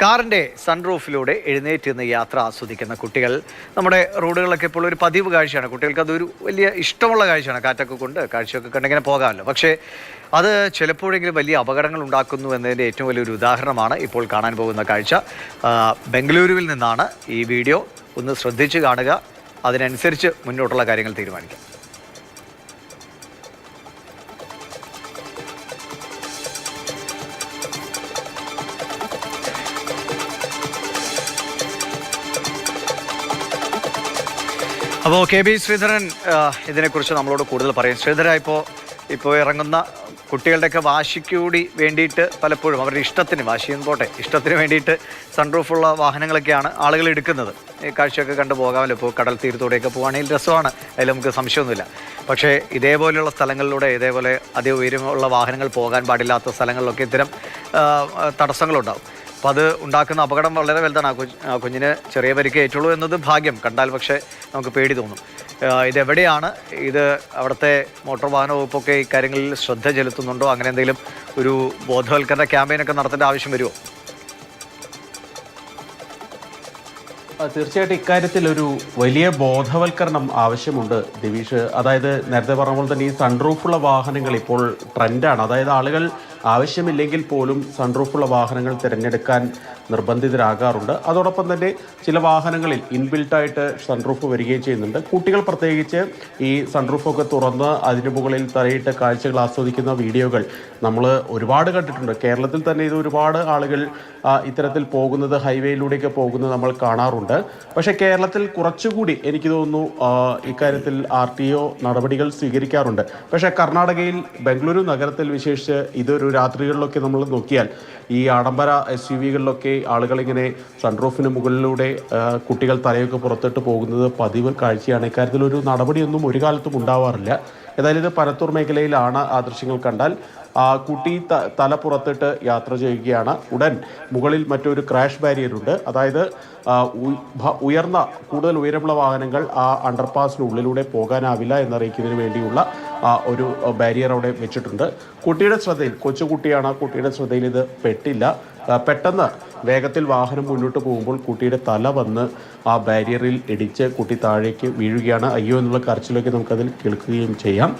കാറിൻ്റെ സൺറൂഫിലൂടെ എഴുന്നേറ്റ് നിന്ന് യാത്ര ആസ്വദിക്കുന്ന കുട്ടികൾ നമ്മുടെ റോഡുകളൊക്കെ ഇപ്പോൾ ഒരു പതിവ് കാഴ്ചയാണ്. കുട്ടികൾക്ക് അതൊരു വലിയ ഇഷ്ടമുള്ള കാഴ്ചയാണ്. കാറ്റൊക്കെ കൊണ്ട് കാഴ്ചയൊക്കെ കണ്ടിങ്ങനെ പോകാമല്ലോ. പക്ഷേ അത് ചിലപ്പോഴെങ്കിലും വലിയ അപകടങ്ങൾ ഉണ്ടാക്കുന്നു എന്നതിൻ്റെ ഏറ്റവും വലിയൊരു ഉദാഹരണമാണ് ഇപ്പോൾ കാണാൻ പോകുന്ന കാഴ്ച. ബംഗളൂരുവിൽ നിന്നാണ് ഈ വീഡിയോ. ഒന്ന് ശ്രദ്ധിച്ച് കാണുക, അതിനനുസരിച്ച് മുന്നോട്ടുള്ള കാര്യങ്ങൾ തീരുമാനിക്കാം. അപ്പോൾ കെ ബി ശ്രീധരൻ ഇതിനെക്കുറിച്ച് നമ്മളോട് കൂടുതൽ പറയും. ശ്രീധര, ഇപ്പോൾ ഇറങ്ങുന്ന കുട്ടികളുടെയൊക്കെ വാശിക്ക് കൂടി വേണ്ടിയിട്ട് പലപ്പോഴും അവരുടെ ഇഷ്ടത്തിന്, വാശിയെന്ന് പോട്ടെ, ഇഷ്ടത്തിന് വേണ്ടിയിട്ട് സൺറൂഫുള്ള വാഹനങ്ങളൊക്കെയാണ് ആളുകൾ എടുക്കുന്നത്. ഈ കാഴ്ചയൊക്കെ കണ്ടു പോകാമല്ലോ. ഇപ്പോൾ കടൽ തീരത്തോടെയൊക്കെ പോകുകയാണെങ്കിൽ രസമാണ്, അതിൽ നമുക്ക് സംശയമൊന്നുമില്ല. പക്ഷേ ഇതേപോലെയുള്ള സ്ഥലങ്ങളിലൂടെ, ഇതേപോലെ ഉയരമുള്ള വാഹനങ്ങൾ പോകാൻ പാടില്ലാത്ത സ്ഥലങ്ങളിലൊക്കെ ഇത്തരം തടസ്സങ്ങളുണ്ടാകും. അപ്പോൾ അത് ഉണ്ടാക്കുന്ന അപകടം വളരെ വലുതാണ്. കുഞ്ഞിന് ചെറിയ പരിക്ക് ഏറ്റുള്ളൂ എന്നത് ഭാഗ്യം. കണ്ടാൽ പക്ഷേ നമുക്ക് പേടി തോന്നും. ഇതെവിടെയാണ് ഇത്? അവിടുത്തെ മോട്ടോർ വാഹന വകുപ്പൊക്കെ ഇക്കാര്യങ്ങളിൽ ശ്രദ്ധ ചെലുത്തുന്നുണ്ടോ? അങ്ങനെ എന്തെങ്കിലും ഒരു ബോധവൽക്കരണ ക്യാമ്പയിനൊക്കെ നടത്തേണ്ട ആവശ്യം വരുമോ? തീർച്ചയായിട്ടും ഇക്കാര്യത്തിൽ ഒരു വലിയ ബോധവൽക്കരണം ആവശ്യമുണ്ട് ദിവീഷ്. അതായത് നേരത്തെ പറഞ്ഞ പോലെ തന്നെ ഈ സൺറൂഫുള്ള വാഹനങ്ങൾ ഇപ്പോൾ ട്രെൻഡാണ്. അതായത് ആളുകൾ ആവശ്യമില്ലെങ്കിൽ പോലും സൺറൂഫുള്ള വാഹനങ്ങൾ തിരഞ്ഞെടുക്കാൻ നിർബന്ധിതരാകാറുണ്ട്. അതോടൊപ്പം തന്നെ ചില വാഹനങ്ങളിൽ ഇൻബിൽട്ടായിട്ട് സൺറൂഫ് വരികയും ചെയ്യുന്നുണ്ട്. കുട്ടികൾ പ്രത്യേകിച്ച് ഈ സൺറൂഫൊക്കെ തുറന്ന് അതിന് മുകളിൽ തലയിട്ട് കാഴ്ചകൾ ആസ്വദിക്കുന്ന വീഡിയോകൾ നമ്മൾ ഒരുപാട് കണ്ടിട്ടുണ്ട്. കേരളത്തിൽ തന്നെ ഇത് ഒരുപാട് ആളുകൾ ഇത്തരത്തിൽ പോകുന്നത്, ഹൈവേയിലൂടെയൊക്കെ പോകുന്നത് നമ്മൾ കാണാറുണ്ട്. പക്ഷേ കേരളത്തിൽ കുറച്ചുകൂടി എനിക്ക് തോന്നുന്നു ഇക്കാര്യത്തിൽ RTO നടപടികൾ സ്വീകരിക്കാറുണ്ട്. പക്ഷേ കർണാടകയിൽ ബംഗളൂരു നഗരത്തിൽ വിശേഷിച്ച് ഇതൊരു രാത്രികളിലൊക്കെ നമ്മൾ നോക്കിയാൽ ഈ ആഡംബര SUVകളിലൊക്കെ ആളുകളിങ്ങനെ സൺറൂഫിന് മുകളിലൂടെ കുട്ടികൾ തലയൊക്കെ പുറത്തിട്ട് പോകുന്നത് പതിവ് കാഴ്ചയാണ്. ഇക്കാര്യത്തിൽ ഒരു നടപടിയൊന്നും ഒരു കാലത്തും ഉണ്ടാവാറില്ല. ഏതായാലും ഇത് പനത്തൂർ മേഖലയിലാണ്. ആ ദൃശ്യങ്ങൾ കണ്ടാൽ കുട്ടി തല പുറത്തിട്ട് യാത്ര ചെയ്യുകയാണ്. ഉടൻ മുകളിൽ മറ്റൊരു ക്രാഷ് ബാരിയറുണ്ട്. അതായത് കൂടുതൽ ഉയരമുള്ള വാഹനങ്ങൾ ആ അണ്ടർപാസിനുള്ളിലൂടെ പോകാനാവില്ല എന്നറിയിക്കുന്നതിന് വേണ്ടിയുള്ള ഒരു ബാരിയർ അവിടെ വെച്ചിട്ടുണ്ട്. കുട്ടിയുടെ ശ്രദ്ധയിൽ, കൊച്ചുകുട്ടിയാണ്, കുട്ടിയുടെ ശ്രദ്ധയിൽ ഇത് പെട്ടില്ല. പെട്ടെന്ന് വേഗത്തിൽ വാഹനം മുന്നോട്ട് പോകുമ്പോൾ കുട്ടിയുടെ തല വന്ന് ആ ബാരിയറിൽ ഇടിച്ച് കുട്ടി താഴേക്ക് വീഴുകയാണ്. അയ്യോ എന്നുള്ള കരച്ചിലൊക്കെ നമുക്കതിൽ കേൾക്കുകയും ചെയ്യാം.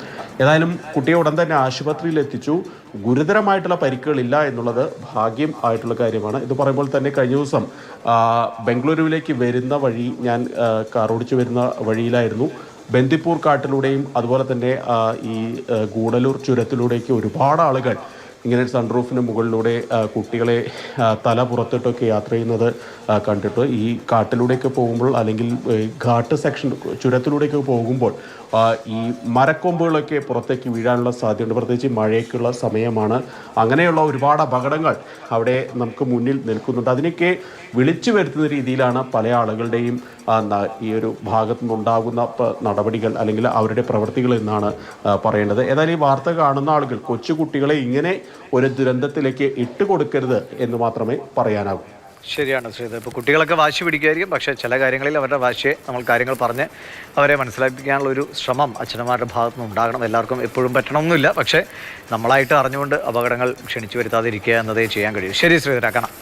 ഏതായാലും കുട്ടിയെ ഉടൻ തന്നെ ആശുപത്രിയിൽ എത്തിച്ചു. ഗുരുതരമായിട്ടുള്ള പരിക്കുകളില്ല എന്നുള്ളത് ഭാഗ്യം ആയിട്ടുള്ള കാര്യമാണ്. ഇത് പറയുമ്പോൾ തന്നെ കഴിഞ്ഞ ദിവസം ബംഗളൂരുവിലേക്ക് വരുന്ന വഴി, ഞാൻ കാറോടിച്ച് വരുന്ന വഴിയിലായിരുന്നു. ബന്ദിപ്പൂർ കാട്ടിലൂടെയും അതുപോലെ തന്നെ ഈ ഗൂഡലൂർ ചുരത്തിലൂടെയൊക്കെ ഒരുപാട് ആളുകൾ ഇങ്ങനെ സൺറൂഫിന് മുകളിലൂടെ കുട്ടികളെ തല പുറത്തിട്ടൊക്കെ യാത്ര ചെയ്യുന്നത് കണ്ടിട്ട്, ഈ കാട്ടിലൂടെയൊക്കെ പോകുമ്പോൾ അല്ലെങ്കിൽ ഘാട്ട് സെക്ഷൻ ചുരത്തിലൂടെയൊക്കെ പോകുമ്പോൾ ഈ മരക്കൊമ്പുകളൊക്കെ പുറത്തേക്ക് വീഴാനുള്ള സാധ്യതയുണ്ട്. പ്രത്യേകിച്ച് മഴയ്ക്കുള്ള സമയമാണ്. അങ്ങനെയുള്ള ഒരുപാട് അപകടങ്ങൾ അവിടെ നമുക്ക് മുന്നിൽ നിൽക്കുന്നുണ്ട്. അതിനൊക്കെ വിളിച്ചു വരുത്തുന്ന രീതിയിലാണ് പല ആളുകളുടെയും ഈ ഒരു ഭാഗത്തു നിന്നുണ്ടാകുന്ന നടപടികൾ അല്ലെങ്കിൽ അവരുടെ പ്രവൃത്തികൾ എന്നാണ് പറയേണ്ടത്. ഏതായാലും ഈ വാർത്ത കാണുന്ന ആളുകൾ കൊച്ചുകുട്ടികളെ ഇങ്ങനെ ഒരു ദുരന്തത്തിലേക്ക് ഇട്ടുകൊടുക്കരുത് എന്ന് മാത്രമേ പറയാനാകൂ. ശരിയാണ് ശ്രീധർ. ഇപ്പോൾ കുട്ടികളൊക്കെ വാശി പിടിക്കുമായിരിക്കും. പക്ഷേ ചില കാര്യങ്ങളിൽ അവരുടെ വാശിയെ നമ്മൾ കാര്യങ്ങൾ പറഞ്ഞ് അവരെ മനസ്സിലാക്കിക്കാനുള്ള ഒരു ശ്രമം അച്ഛനമാരുടെ ഭാഗത്തു നിന്ന് ഉണ്ടാകണം. എല്ലാവർക്കും എപ്പോഴും പറ്റണമെന്നില്ല. പക്ഷേ നമ്മളായിട്ട് അറിഞ്ഞുകൊണ്ട് അപകടങ്ങൾ ക്ഷണിച്ചു വരുത്താതിരിക്കുക എന്നതേ ചെയ്യാൻ കഴിയും. ശരി ശ്രീധര, കാണാം.